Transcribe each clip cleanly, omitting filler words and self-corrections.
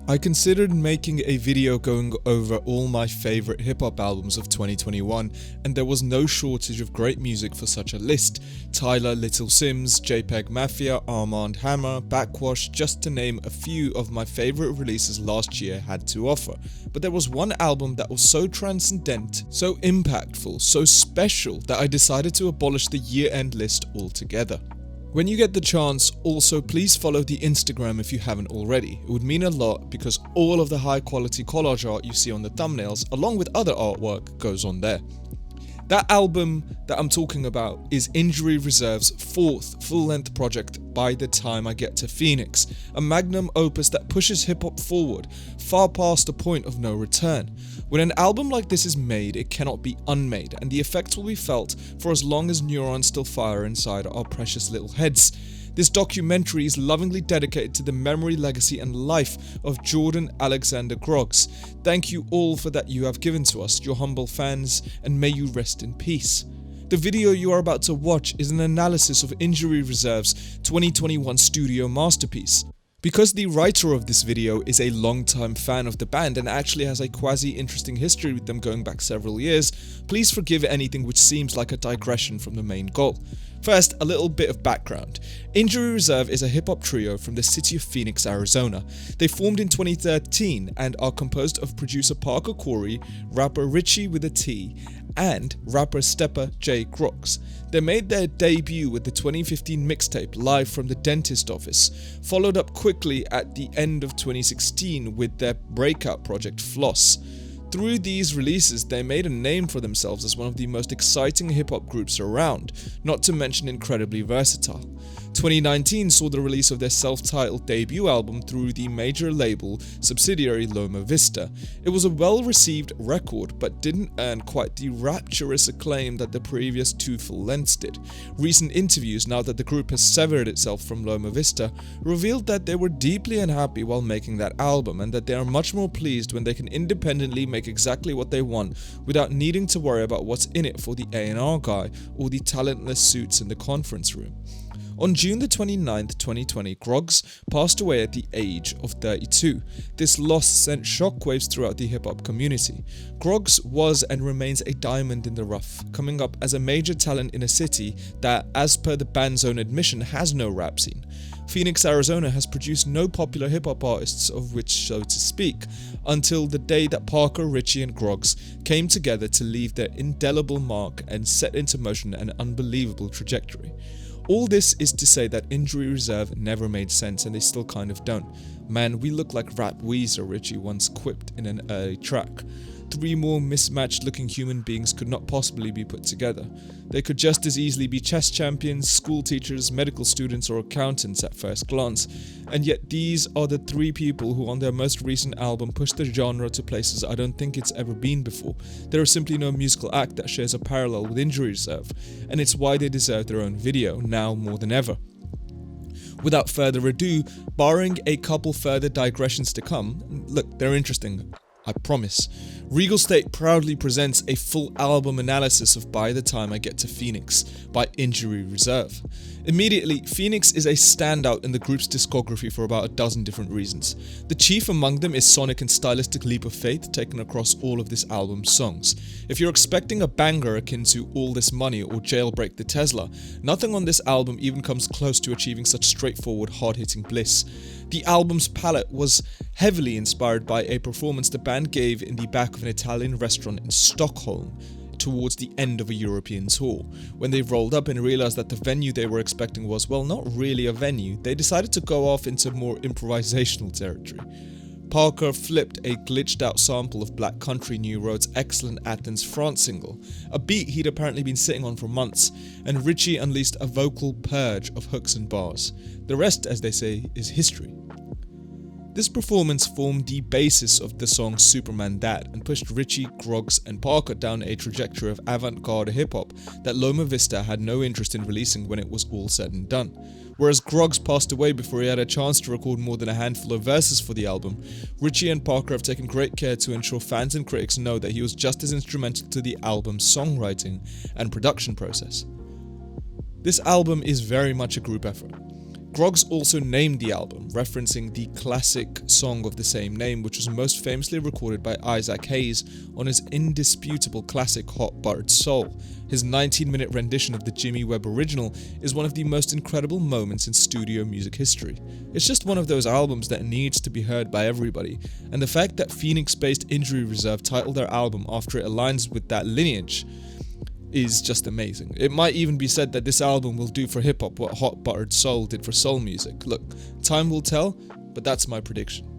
I considered making a video going over all my favorite hip-hop albums of 2021, and there was no shortage of great music for such a list. Tyler, Little Sims, JPEG Mafia, Armand Hammer, Backwash, just to name a few of my favorite releases last year had to offer. But there was one album that was so transcendent, so impactful, so special that I decided to abolish the year-end list altogether. When you get the chance, also please follow the Instagram if you haven't already. It would mean a lot because all of the high quality collage art you see on the thumbnails, along with other artwork, goes on there. That album that I'm talking about is Injury Reserve's fourth full-length project, By the Time I Get to Phoenix, a magnum opus that pushes hip-hop forward, far past the point of no return. When an album like this is made, it cannot be unmade, and the effects will be felt for as long as neurons still fire inside our precious little heads. This documentary is lovingly dedicated to the memory, legacy and life of Jordan Alexander Groggs. Thank you all for that you have given to us, your humble fans, and may you rest in peace. The video you are about to watch is an analysis of Injury Reserve's 2021 studio masterpiece. Because the writer of this video is a long-time fan of the band and actually has a quasi-interesting history with them going back several years, please forgive anything which seems like a digression from the main goal. First, a little bit of background. Injury Reserve is a hip-hop trio from the city of Phoenix, Arizona. They formed in 2013 and are composed of producer Parker Corey, rapper Ritchie with a T, and rapper stepper J. Groggs. They made their debut with the 2015 mixtape Live from the Dentist Office, followed up quickly at the end of 2016 with their breakout project Floss. Through these releases, they made a name for themselves as one of the most exciting hip-hop groups around, not to mention incredibly versatile. 2019 saw the release of their self-titled debut album through the major label subsidiary Loma Vista. It was a well-received record, but didn't earn quite the rapturous acclaim that the previous two full-lengths did. Recent interviews, now that the group has severed itself from Loma Vista, revealed that they were deeply unhappy while making that album, and that they are much more pleased when they can independently make exactly what they want without needing to worry about what's in it for the A&R guy or the talentless suits in the conference room. On June the 29th, 2020, Groggs passed away at the age of 32. This loss sent shockwaves throughout the hip-hop community. Groggs was and remains a diamond in the rough, coming up as a major talent in a city that, as per the band's own admission, has no rap scene. Phoenix, Arizona has produced no popular hip-hop artists of which so to speak, until the day that Parker, Ritchie and Groggs came together to leave their indelible mark and set into motion an unbelievable trajectory. All this is to say that Injury Reserve never made sense, and they still kind of don't. Man, we look like rap Weezer, Ritchie once quipped in an early track. 3 more mismatched looking human beings could not possibly be put together. They could just as easily be chess champions, school teachers, medical students or accountants at first glance, and yet these are the 3 people who on their most recent album pushed the genre to places I don't think it's ever been before. There is simply no musical act that shares a parallel with Injury Reserve, and it's why they deserve their own video, now more than ever. Without further ado, barring a couple further digressions to come, look, they're interesting, I promise. Regal State proudly presents a full album analysis of By the Time I Get to Phoenix by Injury Reserve. Immediately, Phoenix is a standout in the group's discography for about a dozen different reasons. The chief among them is sonic and stylistic leap of faith taken across all of this album's songs. If you're expecting a banger akin to All This Money or Jailbreak the Tesla, nothing on this album even comes close to achieving such straightforward, hard-hitting bliss. The album's palette was heavily inspired by a performance the band gave in the back of an Italian restaurant in Stockholm towards the end of a European tour. When they rolled up and realized that the venue they were expecting was, well, not really a venue, they decided to go off into more improvisational territory. Parker flipped a glitched out sample of Black Country New Road's excellent Athens, France single, a beat he'd apparently been sitting on for months, and Ritchie unleashed a vocal purge of hooks and bars. The rest, as they say, is history. This performance formed the basis of the song Superman Dad and pushed Ritchie, Groggs and Parker down a trajectory of avant-garde hip-hop that Loma Vista had no interest in releasing when it was all said and done. Whereas Groggs passed away before he had a chance to record more than a handful of verses for the album, Ritchie and Parker have taken great care to ensure fans and critics know that he was just as instrumental to the album's songwriting and production process. This album is very much a group effort. Groggs also named the album, referencing the classic song of the same name, which was most famously recorded by Isaac Hayes on his indisputable classic Hot Buttered Soul. His 19-minute rendition of the Jimmy Webb original is one of the most incredible moments in studio music history. It's just one of those albums that needs to be heard by everybody, and the fact that Phoenix-based Injury Reserve titled their album after it aligns with that lineage is just amazing. It might even be said that this album will do for hip-hop what Hot Buttered Soul did for soul music. Look, time will tell, but that's my prediction.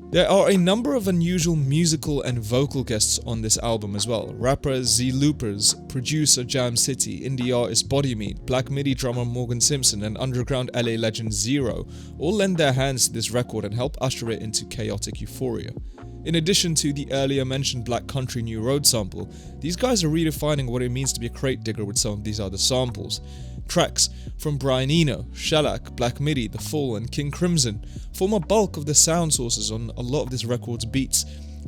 There are a number of unusual musical and vocal guests on this album as well. Rapper Z Loopers, producer Jam City, indie artist Body Meat, Black MIDI drummer Morgan Simpson, and underground LA legend Zero all lend their hands to this record and help usher it into chaotic euphoria. In addition to the earlier mentioned Black Country New Road sample, these guys are redefining what it means to be a crate digger with some of these other samples. Tracks from Brian Eno, Shellac, Black MIDI, The Fall, and King Crimson form a bulk of the sound sources on a lot of this record's beats,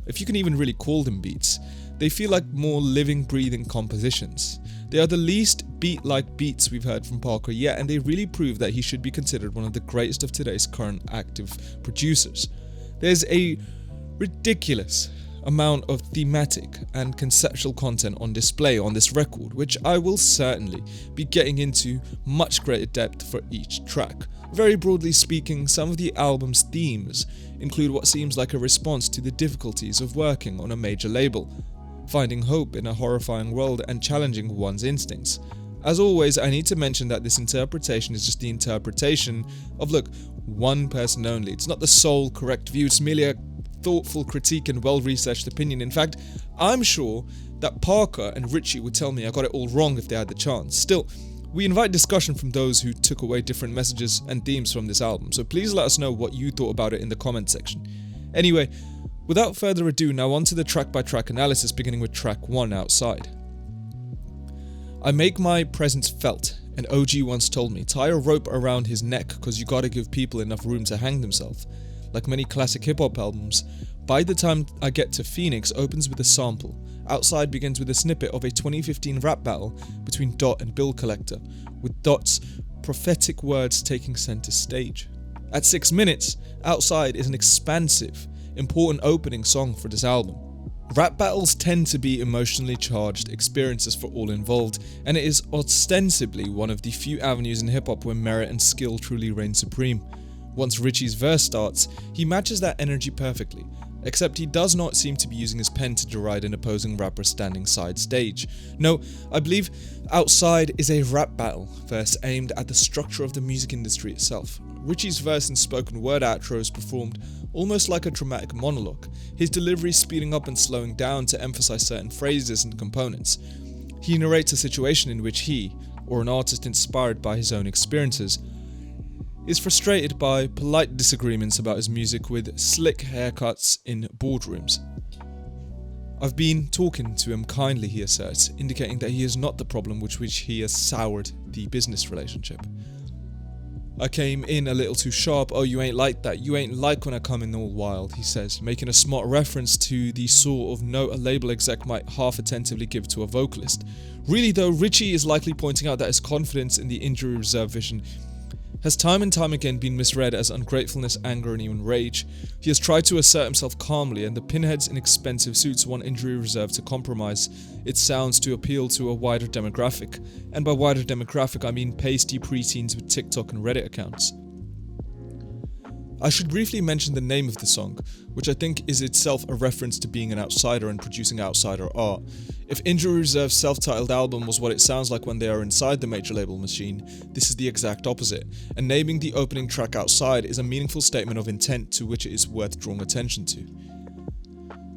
if you can even really call them beats. They feel like more living, breathing compositions. They are the least beat-like beats we've heard from Parker yet, and they really prove that he should be considered one of the greatest of today's current active producers. There's a ridiculous amount of thematic and conceptual content on display on this record, which I will certainly be getting into much greater depth for each track. Very broadly speaking, some of the album's themes include what seems like a response to the difficulties of working on a major label, finding hope in a horrifying world, and challenging one's instincts. As always, I need to mention that this interpretation is just the interpretation of, look, one person only. It's not the sole correct view, it's merely a thoughtful critique and well-researched opinion. In fact, I'm sure that Parker and Ritchie would tell me I got it all wrong if they had the chance. Still, we invite discussion from those who took away different messages and themes from this album, so please let us know what you thought about it in the comment section. Anyway, without further ado, now on to the track-by-track analysis, beginning with track 1, Outside. I make my presence felt, and OG once told me, tie a rope around his neck cause you gotta give people enough room to hang themselves. Like many classic hip-hop albums, By the Time I Get to Phoenix opens with a sample. Outside begins with a snippet of a 2015 rap battle between Dot and Bill Collector, with Dot's prophetic words taking center stage. At 6 minutes, Outside is an expansive, important opening song for this album. Rap battles tend to be emotionally charged experiences for all involved, and it is ostensibly one of the few avenues in hip-hop where merit and skill truly reign supreme. Once Ritchie's verse starts, he matches that energy perfectly, except he does not seem to be using his pen to deride an opposing rapper standing side stage. No, I believe Outside is a rap battle verse aimed at the structure of the music industry itself. Ritchie's verse and spoken word outro is performed almost like a dramatic monologue, his delivery speeding up and slowing down to emphasize certain phrases and components. He narrates a situation in which he, or an artist inspired by his own experiences, is frustrated by polite disagreements about his music with slick haircuts in boardrooms. I've been talking to him kindly, he asserts, indicating that he is not the problem with which he has soured the business relationship. I came in a little too sharp, oh you ain't like that, you ain't like when I come in all wild, he says, making a smart reference to the sort of note a label exec might half-attentively give to a vocalist. Really though, Ritchie is likely pointing out that his confidence in the Injury Reserve vision has time and time again been misread as ungratefulness, anger, and even rage. He has tried to assert himself calmly, and the Pinheads in expensive suits want Injury Reserve to compromise its sounds to appeal to a wider demographic. And by wider demographic, I mean pasty preteens with TikTok and Reddit accounts. I should briefly mention the name of the song, which I think is itself a reference to being an outsider and producing outsider art. If Injury Reserve's self-titled album was what it sounds like when they are inside the major label machine, this is the exact opposite, and naming the opening track Outside is a meaningful statement of intent to which it is worth drawing attention to.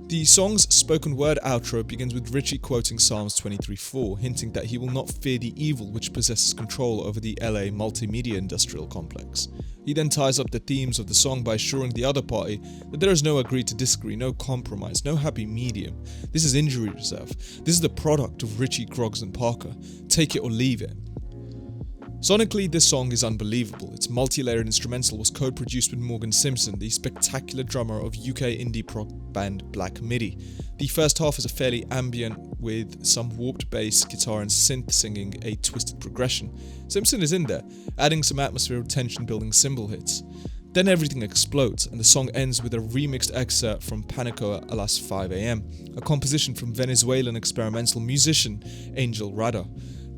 The song's spoken word outro begins with Ritchie quoting Psalms 23:4, hinting that he will not fear the evil which possesses control over the LA multimedia industrial complex. He then ties up the themes of the song by assuring the other party that there is no agree to disagree, no compromise, no happy medium. This is Injury Reserve. This is the product of Ritchie, Groggs and Parker. Take it or leave it. Sonically, this song is unbelievable. Its multi-layered instrumental was co-produced with Morgan Simpson, the spectacular drummer of UK indie prog band Black Midi. The first half is a fairly ambient, with some warped bass, guitar and synth singing a twisted progression. Simpson is in there, adding some atmosphere of tension-building cymbal hits. Then everything explodes, and the song ends with a remixed excerpt from Panico a las 5 AM, a composition from Venezuelan experimental musician Angel Rada.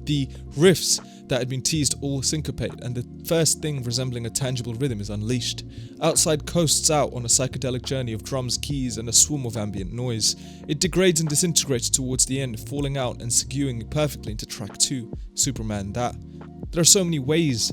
The riffs that had been teased all syncopate, and the first thing resembling a tangible rhythm is unleashed. Outside coasts out on a psychedelic journey of drums, keys, and a swarm of ambient noise. It degrades and disintegrates towards the end, falling out and seguing perfectly into track 2, Superman That. There are so many ways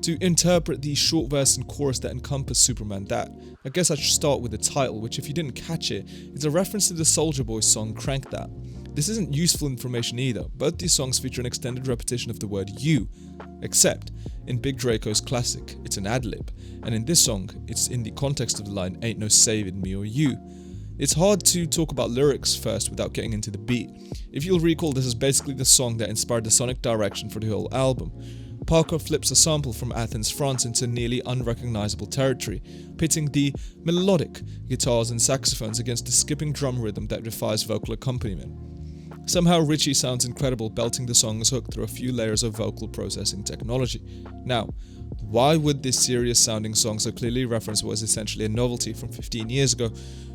to interpret the short verse and chorus that encompass Superman That. I guess I should start with the title, which, if you didn't catch it, is a reference to the Soulja Boy song Crank That. This isn't useful information either. Both these songs feature an extended repetition of the word you, except in Big Draco's classic, it's an ad-lib, and in this song, it's in the context of the line, "Ain't no saving me or you." It's hard to talk about lyrics first without getting into the beat. If you'll recall, this is basically the song that inspired the sonic direction for the whole album. Parker flips a sample from Athens, France into nearly unrecognizable territory, pitting the melodic guitars and saxophones against the skipping drum rhythm that defies vocal accompaniment. Somehow Ritchie sounds incredible, belting the song's hook through a few layers of vocal processing technology. Now, why would this serious sounding song so clearly reference what was essentially a novelty from 15 years ago?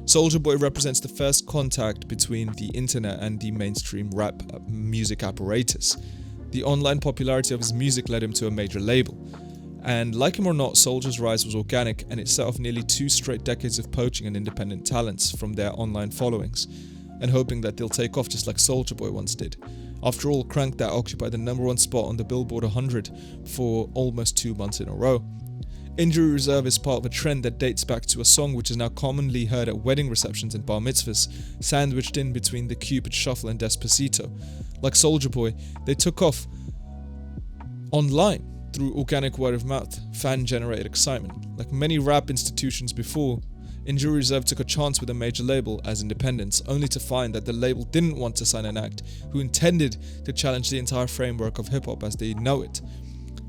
Soulja Boy represents the first contact between the internet and the mainstream rap music apparatus. The online popularity of his music led him to a major label. And like him or not, Soulja's rise was organic, and it set off nearly 2 straight decades of poaching and independent talents from their online followings, and hoping that they'll take off just like Soulja Boy once did. After all, Crank That occupied the #1 spot on the Billboard 100 for almost 2 months in a row. Injury Reserve is part of a trend that dates back to a song which is now commonly heard at wedding receptions and bar mitzvahs, sandwiched in between the Cupid Shuffle and Despacito. Like Soulja Boy, they took off online through organic word of mouth, fan-generated excitement. Like many rap institutions before, Injury Reserve took a chance with a major label as independents, only to find that the label didn't want to sign an act who intended to challenge the entire framework of hip-hop as they know it.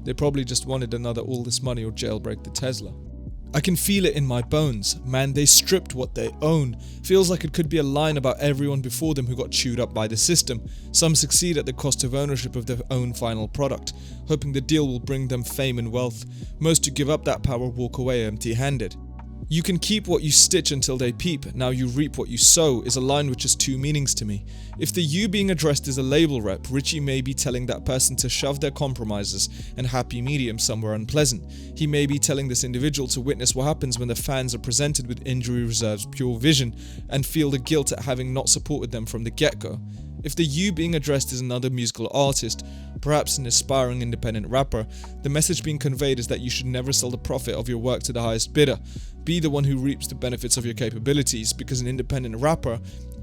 They probably just wanted another All This Money or Jailbreak the Tesla. I can feel it in my bones. Man, they stripped what they own. Feels like it could be a line about everyone before them who got chewed up by the system. Some succeed at the cost of ownership of their own final product, hoping the deal will bring them fame and wealth. Most who give up that power walk away empty-handed. You can keep what you stitch until they peep, now you reap what you sow is a line which has 2 meanings to me. If the you being addressed is a label rep, Ritchie may be telling that person to shove their compromises and happy medium somewhere unpleasant. He may be telling this individual to witness what happens when the fans are presented with Injury Reserve's pure vision and feel the guilt at having not supported them from the get-go. If the you being addressed is another musical artist, perhaps an aspiring independent rapper, the message being conveyed is that you should never sell the profit of your work to the highest bidder. Be the one who reaps the benefits of your capabilities, because an independent rapper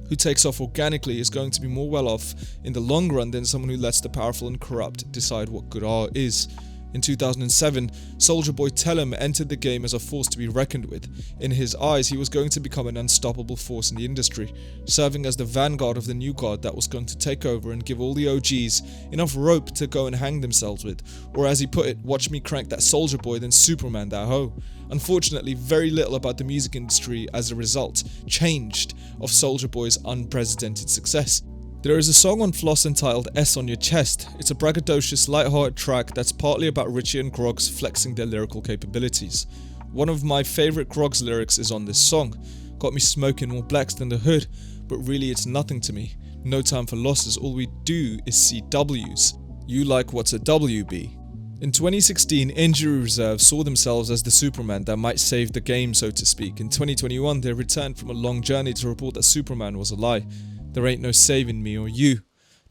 who takes off organically is going to be more well off in the long run than someone who lets the powerful and corrupt decide what good art is. In 2007, Soulja Boy Tellem entered the game as a force to be reckoned with. In his eyes, he was going to become an unstoppable force in the industry, serving as the vanguard of the new guard that was going to take over and give all the OGs enough rope to go and hang themselves with, or as he put it, watch me crank that Soulja Boy then Superman that hoe. Unfortunately, very little about the music industry as a result changed of Soulja Boy's unprecedented success. There is a song on Floss entitled S on Your Chest. It's a braggadocious, light-hearted track that's partly about Ritchie and Groggs flexing their lyrical capabilities. One of my favourite Groggs lyrics is on this song. Got me smoking more blacks than the hood, but really it's nothing to me. No time for losses, all we do is see W's. You like what's a WB? In 2016, Injury Reserve saw themselves as the Superman that might save the game, so to speak. In 2021, they returned from a long journey to report that Superman was a lie. There ain't no saving me or you.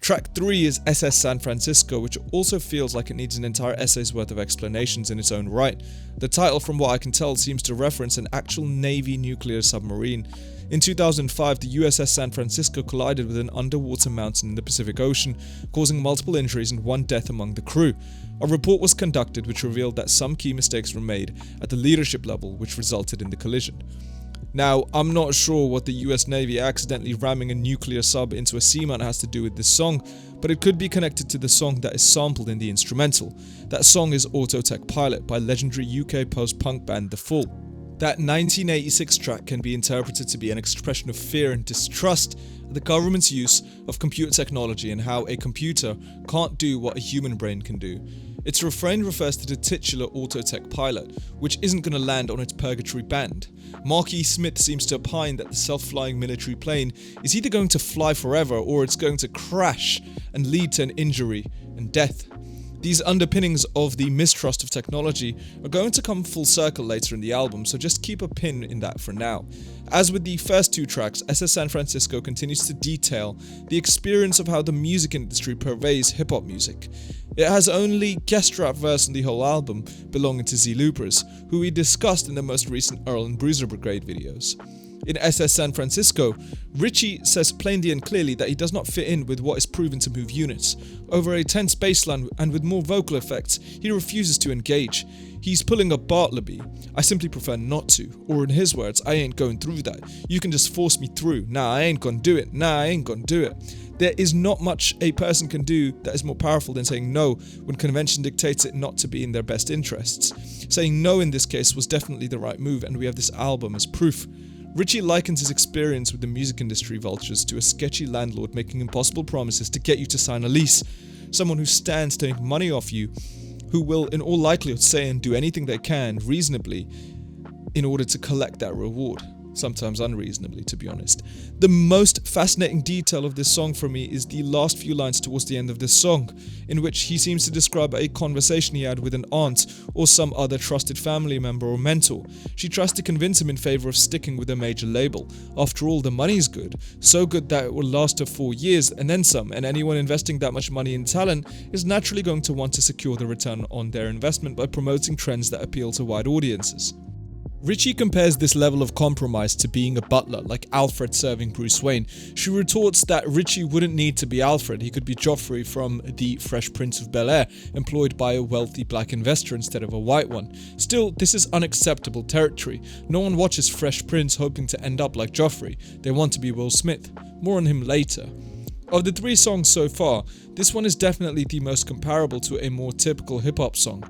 Track 3 is SS San Francisco, which also feels like it needs an entire essay's worth of explanations in its own right. The title, from what I can tell, seems to reference an actual Navy nuclear submarine. In 2005, the USS San Francisco collided with an underwater mountain in the Pacific Ocean, causing multiple injuries and 1 death among the crew. A report was conducted which revealed that some key mistakes were made at the leadership level, which resulted in the collision. Now, I'm not sure what the US Navy accidentally ramming a nuclear sub into a seaman has to do with this song, but it could be connected to the song that is sampled in the instrumental. That song is Autotech Pilot by legendary UK post-punk band The Fall. That 1986 track can be interpreted to be an expression of fear and distrust at the government's use of computer technology and how a computer can't do what a human brain can do. Its refrain refers to the titular Autotech Pilot, which isn't going to land on its purgatory band. Mark E. Smith seems to opine that the self-flying military plane is either going to fly forever or it's going to crash and lead to an injury and death. These underpinnings of the mistrust of technology are going to come full circle later in the album, so just keep a pin in that for now. As with the first two tracks, SS San Francisco continues to detail the experience of how the music industry purveys hip-hop music. It has only guest rap verse on the whole album, belonging to Z Loopers, who we discussed in the most recent Earl and Bruiser Brigade videos. In SS San Francisco, Ritchie says plainly and clearly that he does not fit in with what is proven to move units. Over a tense bassline and with more vocal effects, he refuses to engage. He's pulling a Bartleby. I simply prefer not to. Or in his words, I ain't going through that. You can just force me through. Nah, I ain't gonna do it. Nah, I ain't gonna do it. There is not much a person can do that is more powerful than saying no when convention dictates it not to be in their best interests. Saying no in this case was definitely the right move, and we have this album as proof. Ritchie likens his experience with the music industry vultures to a sketchy landlord making impossible promises to get you to sign a lease. Someone who stands to make money off you, who will in all likelihood say and do anything they can reasonably in order to collect that reward. Sometimes unreasonably, to be honest. The most fascinating detail of this song for me is the last few lines towards the end of this song, in which he seems to describe a conversation he had with an aunt or some other trusted family member or mentor. She tries to convince him in favor of sticking with a major label. After all, the money's good, so good that it will last her 4 years and then some, and anyone investing that much money in talent is naturally going to want to secure the return on their investment by promoting trends that appeal to wide audiences. Ritchie compares this level of compromise to being a butler, like Alfred serving Bruce Wayne. She retorts that Ritchie wouldn't need to be Alfred, he could be Joffrey from The Fresh Prince of Bel-Air, employed by a wealthy black investor instead of a white one. Still, this is unacceptable territory. No one watches Fresh Prince hoping to end up like Joffrey. They want to be Will Smith. More on him later. Of the 3 songs so far, this one is definitely the most comparable to a more typical hip-hop song.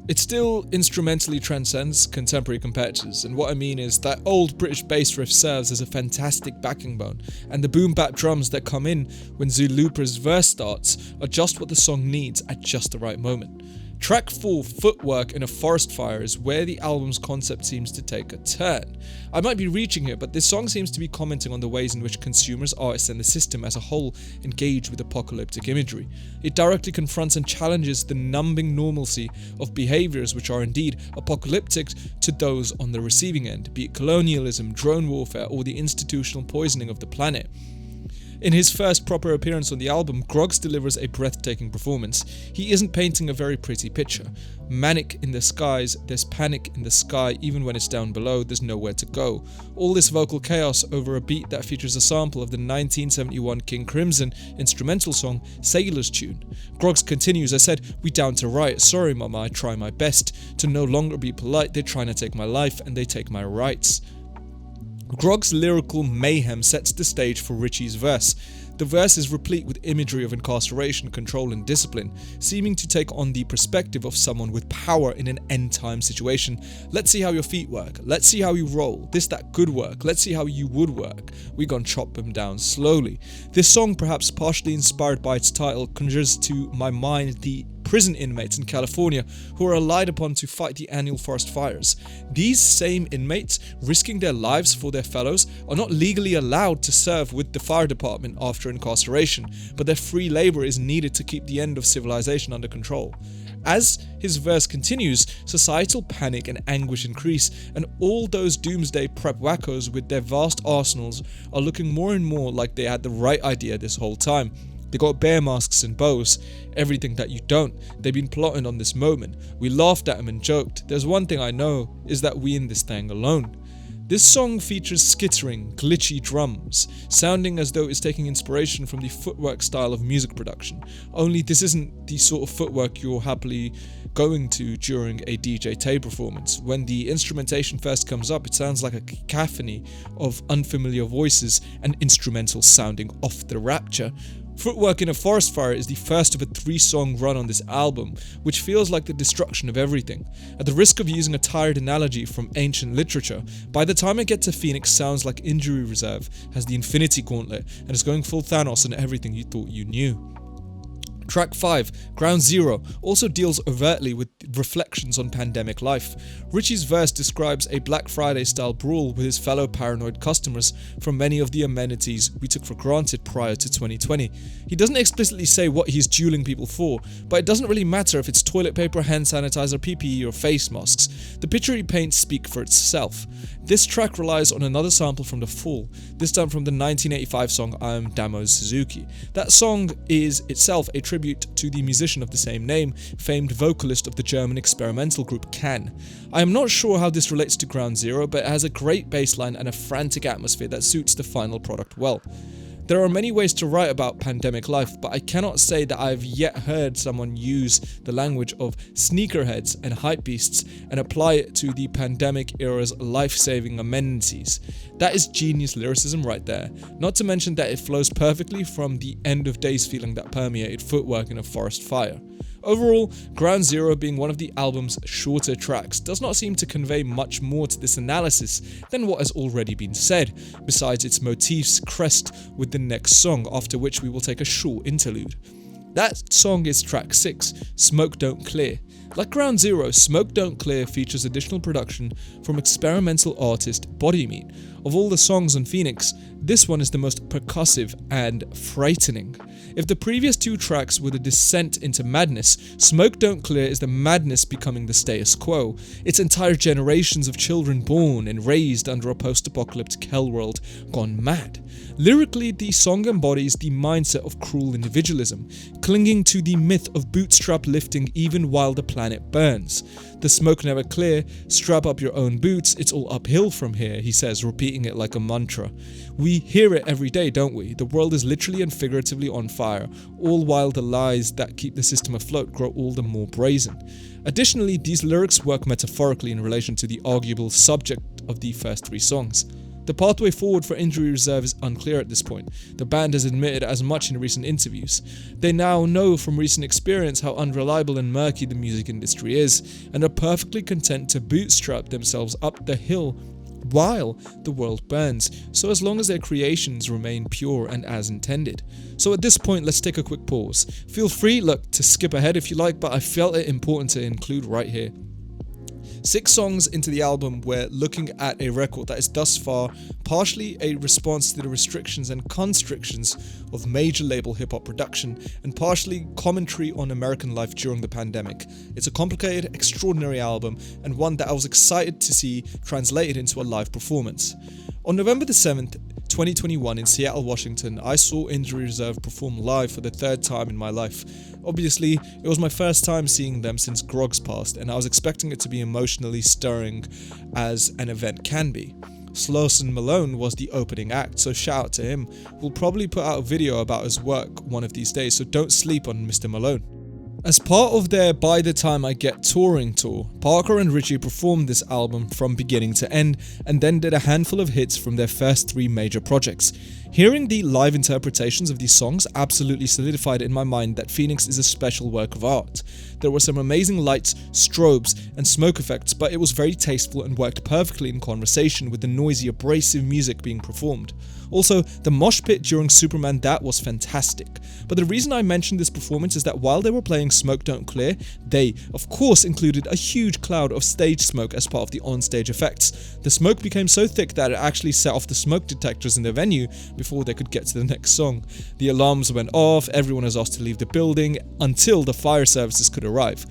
It still instrumentally transcends contemporary competitors, and what I mean is that old British bass riff serves as a fantastic backing bone, and the boom-bap drums that come in when Zuluper's verse starts are just what the song needs at just the right moment. Track 4, Footwork in a Forest Fire, is where the album's concept seems to take a turn. I might be reaching here, but this song seems to be commenting on the ways in which consumers, artists, and the system as a whole engage with apocalyptic imagery. It directly confronts and challenges the numbing normalcy of behaviors which are indeed apocalyptic to those on the receiving end, be it colonialism, drone warfare, or the institutional poisoning of the planet. In his first proper appearance on the album, Groggs delivers a breathtaking performance. He isn't painting a very pretty picture. Manic in the skies, there's panic in the sky, even when it's down below, there's nowhere to go. All this vocal chaos over a beat that features a sample of the 1971 King Crimson instrumental song, Sailor's Tune. Groggs continues, I said, we down to riot, sorry mama, I try my best. To no longer be polite, they're trying to take my life and they take my rights. Groggs' lyrical mayhem sets the stage for Ritchie's verse. The verse is replete with imagery of incarceration, control and discipline, seeming to take on the perspective of someone with power in an end-time situation. Let's see how your feet work. Let's see how you roll. This, that good work. Let's see how you would work. We gon' chop them down slowly. This song, perhaps partially inspired by its title, conjures to my mind the prison inmates in California who are relied upon to fight the annual forest fires. These same inmates, risking their lives for their fellows, are not legally allowed to serve with the fire department after incarceration, but their free labor is needed to keep the end of civilization under control. As his verse continues, societal panic and anguish increase, and all those doomsday prep wackos with their vast arsenals are looking more and more like they had the right idea this whole time. They got bear masks and bows, everything that you don't. They've been plotting on this moment. We laughed at them and joked. There's one thing I know, is that we in this thing alone. This song features skittering, glitchy drums, sounding as though it's taking inspiration from the Footwork style of music production. Only this isn't the sort of footwork you'll happily going to during a DJ Tay performance. When the instrumentation first comes up, it sounds like a cacophony of unfamiliar voices and instrumentals sounding off the Rapture. Footwork in a Forest Fire is the first of a 3-song run on this album, which feels like the destruction of everything. At the risk of using a tired analogy from ancient literature, by the time I get to Phoenix sounds like Injury Reserve has the Infinity Gauntlet and is going full Thanos on everything you thought you knew. Track 5, Ground Zero, also deals overtly with reflections on pandemic life. Ritchie's verse describes a Black Friday-style brawl with his fellow paranoid customers from many of the amenities we took for granted prior to 2020. He doesn't explicitly say what he's dueling people for, but it doesn't really matter if it's toilet paper, hand sanitizer, PPE or face masks. The picture he paints speaks for itself. This track relies on another sample from The Fall, this time from the 1985 song I Am Damo Suzuki. That song is itself a tribute to the musician of the same name, famed vocalist of the German experimental group Can. I am not sure how this relates to Ground Zero, but it has a great bassline and a frantic atmosphere that suits the final product well. There are many ways to write about pandemic life, but I cannot say that I have yet heard someone use the language of sneakerheads and hypebeasts and apply it to the pandemic era's life-saving amenities. That is genius lyricism right there, not to mention that it flows perfectly from the end of days feeling that permeated Footwork in a Forest Fire. Overall, Ground Zero, being one of the album's shorter tracks, does not seem to convey much more to this analysis than what has already been said, besides its motifs crest with the next song, after which we will take a short interlude. That song is track 6, Smoke Don't Clear. Like Ground Zero, Smoke Don't Clear features additional production from experimental artist Body Meat. Of all the songs on Phoenix, this one is the most percussive and frightening. If the previous 2 tracks were the descent into madness, Smoke Don't Clear is the madness becoming the status quo. It's entire generations of children born and raised under a post-apocalyptic hell world gone mad. Lyrically, the song embodies the mindset of cruel individualism, clinging to the myth of bootstrap lifting even while the planet burns. The smoke never clear, strap up your own boots, it's all uphill from here, he says, repeating it like a mantra. We hear it every day, don't we? The world is literally and figuratively on fire, all while the lies that keep the system afloat grow all the more brazen. Additionally, these lyrics work metaphorically in relation to the arguable subject of the first 3 songs. The pathway forward for Injury Reserve is unclear at this point. The band has admitted as much in recent interviews. They now know from recent experience how unreliable and murky the music industry is, and are perfectly content to bootstrap themselves up the hill while the world burns, so as long as their creations remain pure and as intended. So at this point, let's take a quick pause. Feel free, to skip ahead if you like, but I felt it important to include right here. 6 songs into the album, we're looking at a record that is thus far partially a response to the restrictions and constrictions of major label hip-hop production, and partially commentary on American life during the pandemic. It's a complicated, extraordinary album, and one that I was excited to see translated into a live performance. On November the 7th, 2021 in Seattle, Washington, I saw Injury Reserve perform live for the 3rd time in my life. Obviously, it was my first time seeing them since Groggs passed, and I was expecting it to be emotionally stirring as an event can be. Slauson Malone was the opening act, so shout out to him. We'll probably put out a video about his work one of these days, so don't sleep on Mr. Malone. As part of their By the Time I Get touring tour, Parker and Ritchie performed this album from beginning to end, and then did a handful of hits from their first 3 major projects. Hearing the live interpretations of these songs absolutely solidified in my mind that Phoenix is a special work of art. There were some amazing lights, strobes, and smoke effects, but it was very tasteful and worked perfectly in conversation with the noisy, abrasive music being performed. Also, the mosh pit during Superman That was fantastic. But the reason I mentioned this performance is that while they were playing Smoke Don't Clear, they, of course, included a huge cloud of stage smoke as part of the on-stage effects. The smoke became so thick that it actually set off the smoke detectors in the venue before they could get to the next song. The alarms went off, everyone was asked to leave the building until the fire services could arrive.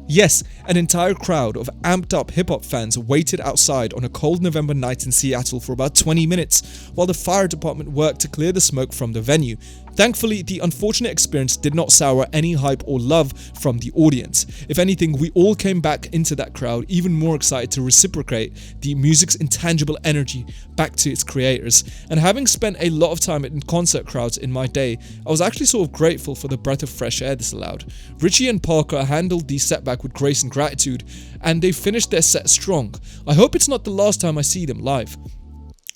Yes, an entire crowd of amped up hip-hop fans waited outside on a cold November night in Seattle for about 20 minutes while the fire department worked to clear the smoke from the venue. Thankfully, the unfortunate experience did not sour any hype or love from the audience. If anything, we all came back into that crowd even more excited to reciprocate the music's intangible energy back to its creators. And having spent a lot of time in concert crowds in my day, I was actually sort of grateful for the breath of fresh air this allowed. Ritchie and Parker handled the setback with grace and gratitude, and they finished their set strong. I hope it's not the last time I see them live.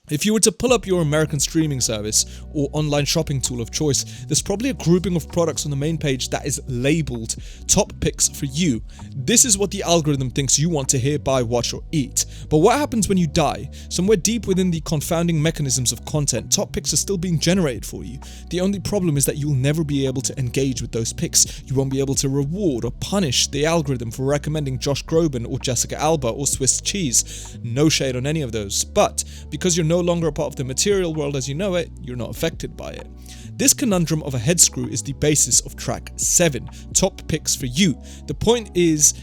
If you were to pull up your American streaming service or online shopping tool of choice, there's probably a grouping of products on the main page that is labeled Top Picks for You. This is what the algorithm thinks you want to hear, buy, watch, or eat. But what happens when you die? Somewhere deep within the confounding mechanisms of content, top picks are still being generated for you. The only problem is that you'll never be able to engage with those picks. You won't be able to reward or punish the algorithm for recommending Josh Groban or Jessica Alba or Swiss cheese. No shade on any of those. But because you're no longer a part of the material world as you know it, you're not affected by it. This conundrum of a head screw is the basis of track 7, Top Picks for You. The point is,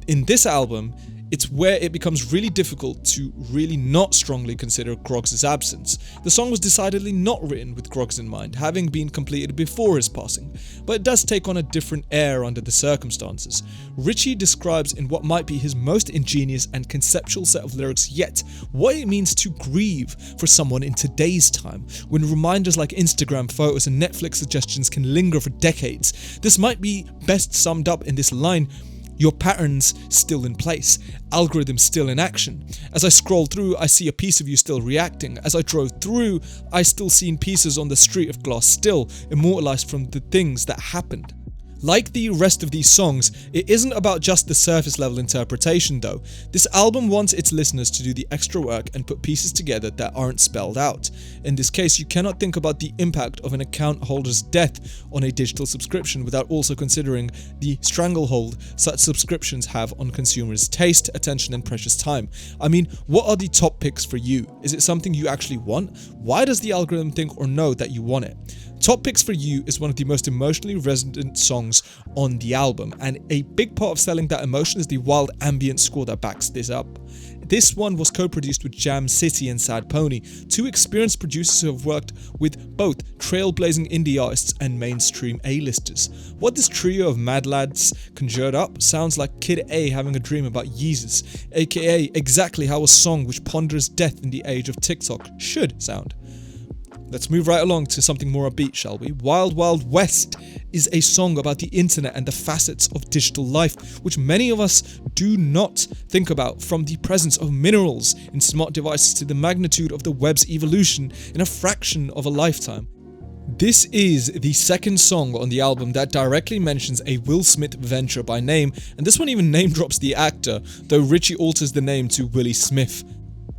in this album, it's where it becomes really difficult to really not strongly consider Groggs' absence. The song was decidedly not written with Groggs in mind, having been completed before his passing, but it does take on a different air under the circumstances. Ritchie describes in what might be his most ingenious and conceptual set of lyrics yet what it means to grieve for someone in today's time, when reminders like Instagram photos and Netflix suggestions can linger for decades. This might be best summed up in this line: your patterns still in place, algorithms still in action. As I scroll through, I see a piece of you still reacting. As I drove through, I still seen pieces on the street of glass still immortalized from the things that happened. Like the rest of these songs, it isn't about just the surface level interpretation though. This album wants its listeners to do the extra work and put pieces together that aren't spelled out. In this case, you cannot think about the impact of an account holder's death on a digital subscription without also considering the stranglehold such subscriptions have on consumers' taste, attention, and precious time. I mean, what are the top picks for you? Is it something you actually want? Why does the algorithm think or know that you want it? Top Picks for You is one of the most emotionally resonant songs on the album, and a big part of selling that emotion is the wild ambient score that backs this up. This one was co-produced with Jam City and Sad Pony, two experienced producers who have worked with both trailblazing indie artists and mainstream A-listers. What this trio of mad lads conjured up sounds like Kid A having a dream about Yeezus, aka exactly how a song which ponders death in the age of TikTok should sound. Let's move right along to something more upbeat, shall we? Wild Wild West is a song about the internet and the facets of digital life, which many of us do not think about, from the presence of minerals in smart devices to the magnitude of the web's evolution in a fraction of a lifetime. This is the second song on the album that directly mentions a Will Smith venture by name, and this one even name drops the actor, though Ritchie alters the name to Willie Smith.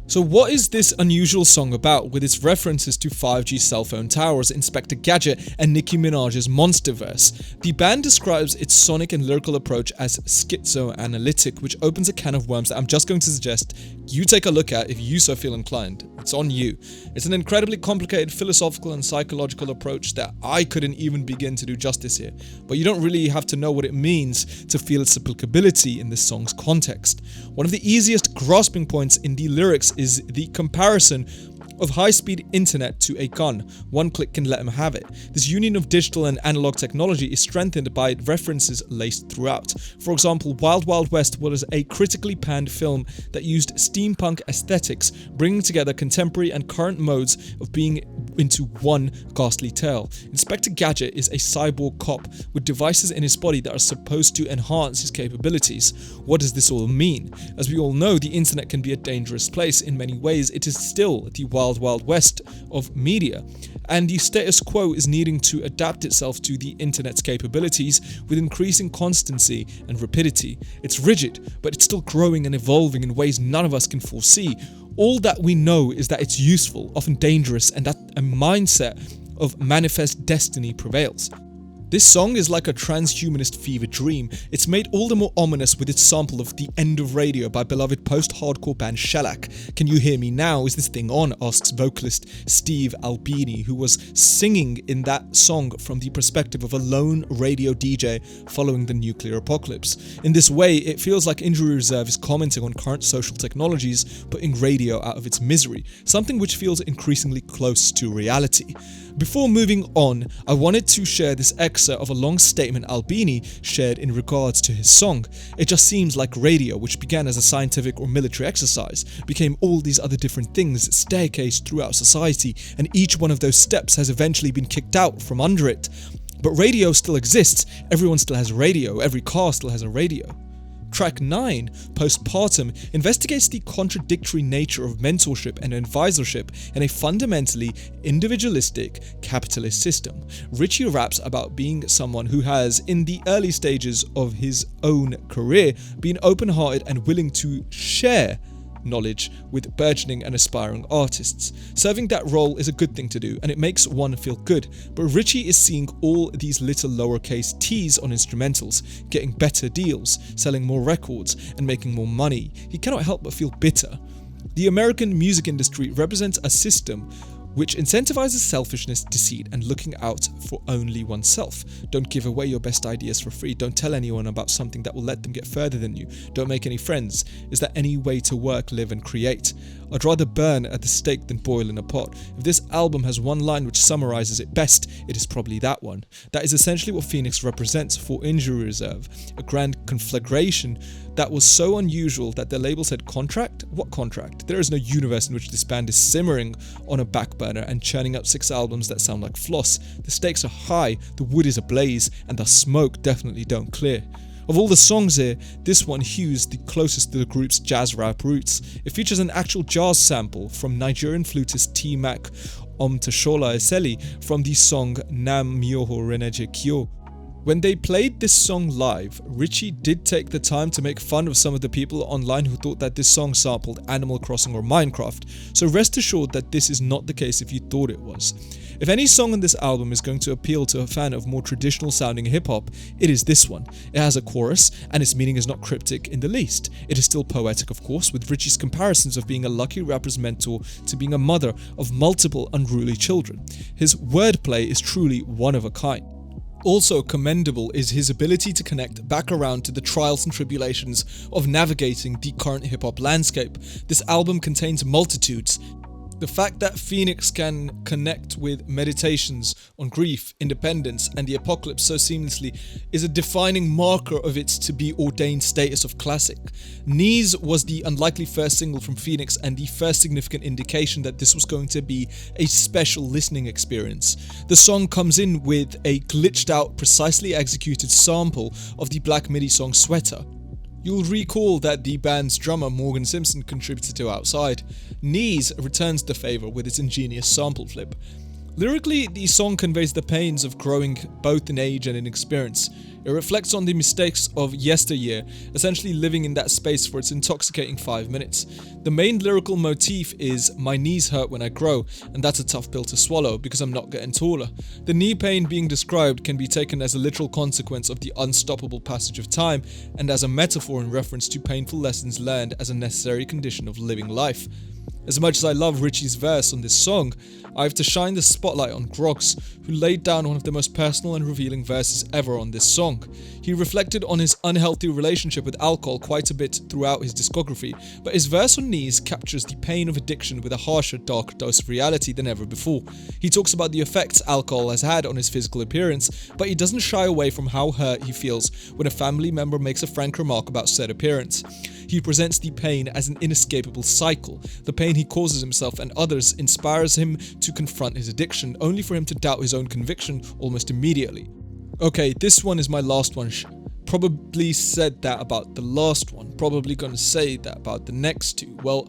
So what is this unusual song about, with its references to 5G cell phone towers, Inspector Gadget, and Nicki Minaj's Monsterverse? The band describes its sonic and lyrical approach as schizoanalytic, which opens a can of worms that I'm just going to suggest you take a look at if you so feel inclined. It's on you. It's an incredibly complicated philosophical and psychological approach that I couldn't even begin to do justice here, but you don't really have to know what it means to feel its applicability in this song's context. One of the easiest grasping points in the lyrics is the comparison of high-speed internet to a gun. One click can let him have it. This union of digital and analog technology is strengthened by references laced throughout. For example, Wild Wild West was a critically panned film that used steampunk aesthetics, bringing together contemporary and current modes of being into one ghastly tale. Inspector Gadget is a cyborg cop with devices in his body that are supposed to enhance his capabilities. What does this all mean? As we all know, the internet can be a dangerous place. In many ways, it is still the Wild Wild West of media, and the status quo is needing to adapt itself to the internet's capabilities with increasing constancy and rapidity. It's rigid, but it's still growing and evolving in ways none of us can foresee. All that we know is that it's useful, often dangerous, and that a mindset of manifest destiny prevails. This song is like a transhumanist fever dream. It's made all the more ominous with its sample of The End of Radio by beloved post-hardcore band Shellac. "Can you hear me now? Is this thing on?" asks vocalist Steve Albini, who was singing in that song from the perspective of a lone radio DJ following the nuclear apocalypse. In this way, it feels like Injury Reserve is commenting on current social technologies, putting radio out of its misery, something which feels increasingly close to reality. Before moving on, I wanted to share this excerpt of a long statement Albini shared in regards to his song. "It just seems like radio, which began as a scientific or military exercise, became all these other different things, staircased throughout society, and each one of those steps has eventually been kicked out from under it. But radio still exists, everyone still has radio, every car still has a radio." Track 9, Postpostpartum, investigates the contradictory nature of mentorship and advisorship in a fundamentally individualistic capitalist system. Ritchie raps about being someone who has, in the early stages of his own career, been open-hearted and willing to share knowledge with burgeoning and aspiring artists. Serving that role is a good thing to do, and it makes one feel good, but Ritchie is seeing all these little lowercase t's on instrumentals, getting better deals, selling more records, and making more money. He cannot help but feel bitter. The American music industry represents a system which incentivizes selfishness, deceit, and looking out for only oneself. Don't give away your best ideas for free. Don't tell anyone about something that will let them get further than you. Don't make any friends. Is there any way to work, live, and create? I'd rather burn at the stake than boil in a pot. If this album has one line which summarizes it best, it is probably that one. That is essentially what Phoenix represents for Injury Reserve, a grand conflagration that was so unusual that the label said, "Contract? What contract? There is no universe in which this band is simmering on a back burner and churning out 6 albums that sound like floss. The stakes are high, the wood is ablaze, and the smoke definitely don't clear." Of all the songs here, this one hews the closest to the group's jazz rap roots. It features an actual jazz sample from Nigerian flutist T-Mac Omtoshola Eseli from the song Nam Myoho Reneje Kyo. When they played this song live, Ritchie did take the time to make fun of some of the people online who thought that this song sampled Animal Crossing or Minecraft, so rest assured that this is not the case if you thought it was. If any song on this album is going to appeal to a fan of more traditional sounding hip-hop, it is this one. It has a chorus, and its meaning is not cryptic in the least. It is still poetic, of course, with Ritchie's comparisons of being a lucky rapper's mentor to being a mother of multiple unruly children. His wordplay is truly one of a kind. Also commendable is his ability to connect back around to the trials and tribulations of navigating the current hip-hop landscape. This album contains multitudes. The fact that Phoenix can connect with meditations on grief, independence, and the apocalypse so seamlessly is a defining marker of its to-be-ordained status of classic. Knees was the unlikely first single from Phoenix and the first significant indication that this was going to be a special listening experience. The song comes in with a glitched-out, precisely executed sample of the Black Midi song Sweater. You'll recall that the band's drummer Morgan Simpson contributed to Outside. Knees returns the favour with its ingenious sample flip. Lyrically, the song conveys the pains of growing both in age and in experience. It reflects on the mistakes of yesteryear, essentially living in that space for its intoxicating 5 minutes. The main lyrical motif is, "My knees hurt when I grow, and that's a tough pill to swallow because I'm not getting taller." The knee pain being described can be taken as a literal consequence of the unstoppable passage of time, and as a metaphor in reference to painful lessons learned as a necessary condition of living life. As much as I love Ritchie's verse on this song, I have to shine the spotlight on Groggs, who laid down one of the most personal and revealing verses ever on this song. He reflected on his unhealthy relationship with alcohol quite a bit throughout his discography, but his verse on Knees captures the pain of addiction with a harsher, darker dose of reality than ever before. He talks about the effects alcohol has had on his physical appearance, but he doesn't shy away from how hurt he feels when a family member makes a frank remark about said appearance. He presents the pain as an inescapable cycle. The pain he causes himself and others inspires him to confront his addiction, only for him to doubt his own conviction almost immediately. Okay, this one is my last one. Probably said that about the last one. Probably gonna say that about the next two. Well,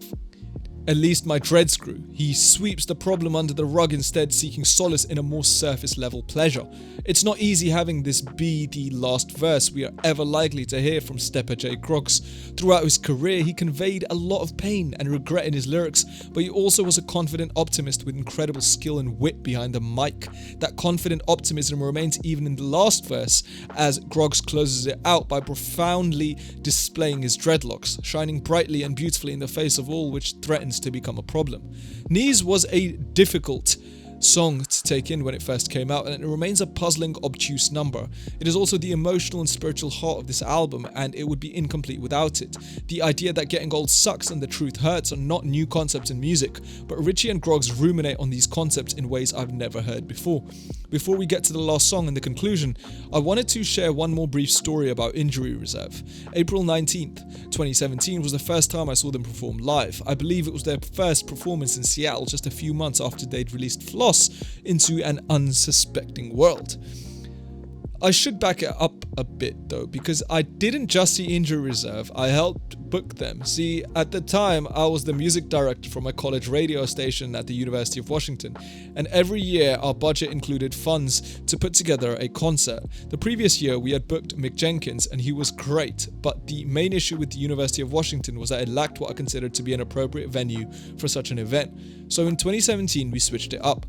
At least my dreads grew. He sweeps the problem under the rug instead, seeking solace in a more surface level pleasure. It's not easy having this be the last verse we are ever likely to hear from Stepper J. Groggs. Throughout his career, he conveyed a lot of pain and regret in his lyrics, but he also was a confident optimist with incredible skill and wit behind the mic. That confident optimism remains even in the last verse, as Groggs closes it out by profoundly displaying his dreadlocks, shining brightly and beautifully in the face of all which threatens to become a problem. Knees was a difficult song to take in when it first came out, and it remains a puzzling, obtuse number. It is also the emotional and spiritual heart of this album, and it would be incomplete without it. The idea that getting old sucks and the truth hurts are not new concepts in music, but Ritchie and Groggs ruminate on these concepts in ways I've never heard before. Before we get to the last song and the conclusion, I wanted to share one more brief story about Injury Reserve. April 19th, 2017 was the first time I saw them perform live. I believe it was their first performance in Seattle just a few months after they'd released Floss into an unsuspecting world. I should back it up a bit though, because I didn't just see Injury Reserve, I helped book them. See, at the time I was the music director for my college radio station at the University of Washington, and every year our budget included funds to put together a concert. The previous year we had booked Mick Jenkins and he was great, but the main issue with the University of Washington was that it lacked what I considered to be an appropriate venue for such an event. So in 2017 we switched it up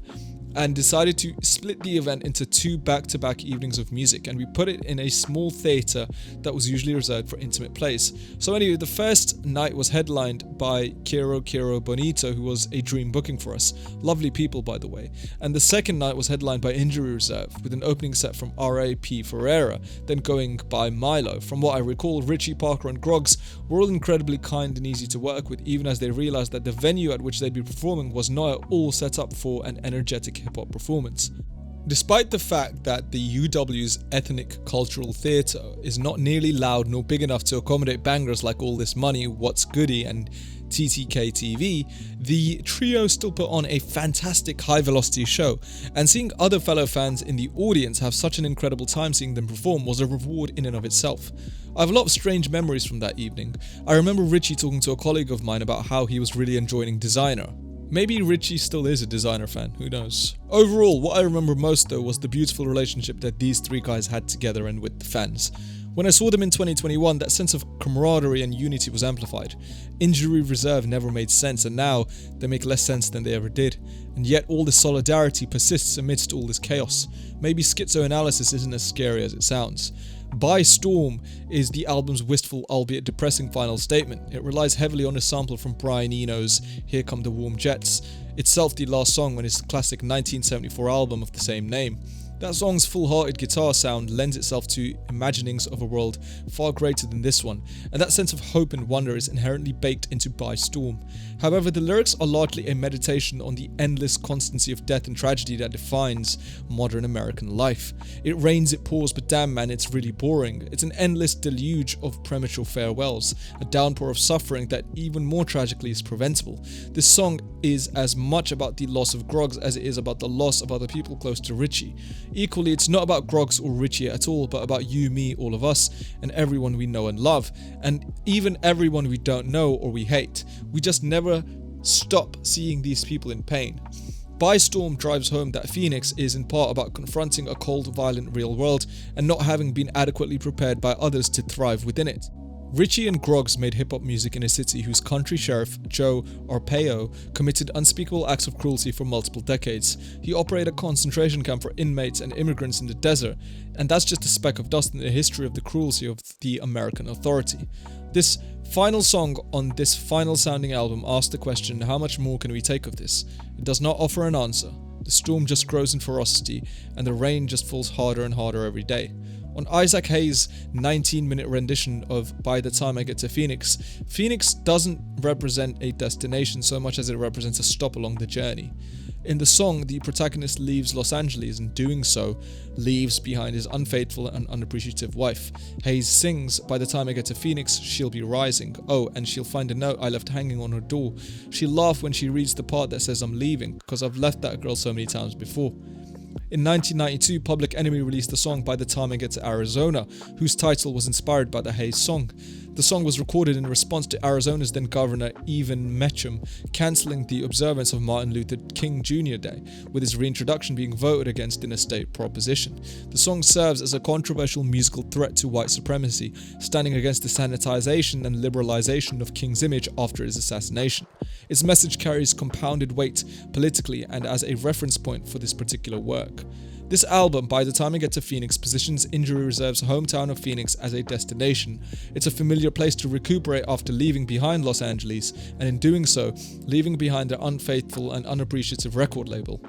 and decided to split the event into 2 back-to-back evenings of music, and we put it in a small theatre that was usually reserved for intimate plays. So anyway, the first night was headlined by Kiro Bonito, who was a dream booking for us. Lovely people, by the way. And the second night was headlined by Injury Reserve, with an opening set from R.A.P. Ferreira, then going by Milo. From what I recall, Ritchie, Parker and Groggs were all incredibly kind and easy to work with, even as they realised that the venue at which they'd be performing was not at all set up for an energetic hip-hop performance. Despite the fact that the UW's ethnic cultural theatre is not nearly loud nor big enough to accommodate bangers like All This Money, What's Goody and TTK TV, the trio still put on a fantastic high-velocity show, and seeing other fellow fans in the audience have such an incredible time seeing them perform was a reward in and of itself. I have a lot of strange memories from that evening. I remember Ritchie talking to a colleague of mine about how he was really enjoying Designer. Maybe Ritchie still is a Designer fan, who knows. Overall, what I remember most though was the beautiful relationship that these 3 guys had together and with the fans. When I saw them in 2021, that sense of camaraderie and unity was amplified. Injury Reserve never made sense, and now they make less sense than they ever did. And yet all this solidarity persists amidst all this chaos. Maybe schizoanalysis isn't as scary as it sounds. By Storm is the album's wistful, albeit depressing final statement. It relies heavily on a sample from Brian Eno's Here Come the Warm Jets, itself the last song on his classic 1974 album of the same name. That song's full-hearted guitar sound lends itself to imaginings of a world far greater than this one, and that sense of hope and wonder is inherently baked into By Storm. However, the lyrics are largely a meditation on the endless constancy of death and tragedy that defines modern American life. It rains, it pours, but damn man, it's really boring. It's an endless deluge of premature farewells, a downpour of suffering that even more tragically is preventable. This song is as much about the loss of Groggs as it is about the loss of other people close to Ritchie. Equally, it's not about Groggs or Ritchie at all, but about you, me, all of us, and everyone we know and love, and even everyone we don't know or we hate. We just never stop seeing these people in pain. By Storm drives home that Phoenix is in part about confronting a cold, violent real world and not having been adequately prepared by others to thrive within it. Ritchie and Groggs made hip-hop music in a city whose country sheriff, Joe Arpaio, committed unspeakable acts of cruelty for multiple decades. He operated a concentration camp for inmates and immigrants in the desert, and that's just a speck of dust in the history of the cruelty of the American authority. This final song on this final-sounding album asks the question, how much more can we take of this? It does not offer an answer. The storm just grows in ferocity, and the rain just falls harder and harder every day. On Isaac Hayes' 19-minute rendition of By the Time I Get to Phoenix, Phoenix doesn't represent a destination so much as it represents a stop along the journey. In the song, the protagonist leaves Los Angeles and doing so, leaves behind his unfaithful and unappreciative wife. Hayes sings, by the time I get to Phoenix, she'll be rising. Oh, and she'll find a note I left hanging on her door. She'll laugh when she reads the part that says I'm leaving, because I've left that girl so many times before. In 1992, Public Enemy released the song By the Time I Get to Arizona, whose title was inspired by the Hayes song. The song was recorded in response to Arizona's then Governor Evan Mecham cancelling the observance of Martin Luther King Jr. Day, with his reintroduction being voted against in a state proposition. The song serves as a controversial musical threat to white supremacy, standing against the sanitization and liberalization of King's image after his assassination. Its message carries compounded weight politically and as a reference point for this particular work. This album, By the Time I Get to Phoenix, positions Injury Reserve's hometown of Phoenix as a destination. It's a familiar place to recuperate after leaving behind Los Angeles, and in doing so, leaving behind their unfaithful and unappreciative record label.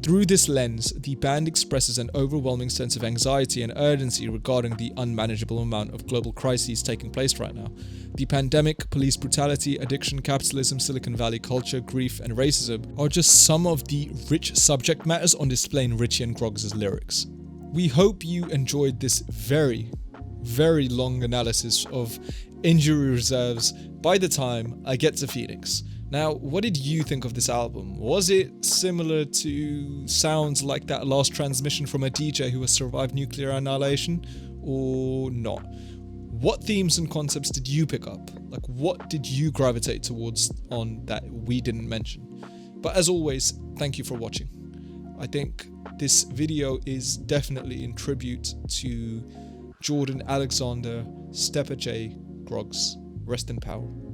Through this lens, the band expresses an overwhelming sense of anxiety and urgency regarding the unmanageable amount of global crises taking place right now. The pandemic, police brutality, addiction, capitalism, Silicon Valley culture, grief, and racism are just some of the rich subject matters on display in Ritchie and Groggs' lyrics. We hope you enjoyed this very, very long analysis of Injury Reserve's By the Time I Get to Phoenix. Now, what did you think of this album? Was it similar to sounds like that last transmission from a DJ who has survived nuclear annihilation, or not? What themes and concepts did you pick up? Like, what did you gravitate towards on that we didn't mention? But as always, thank you for watching. I think this video is definitely in tribute to Jordan Alexander Groggs. Rest in power.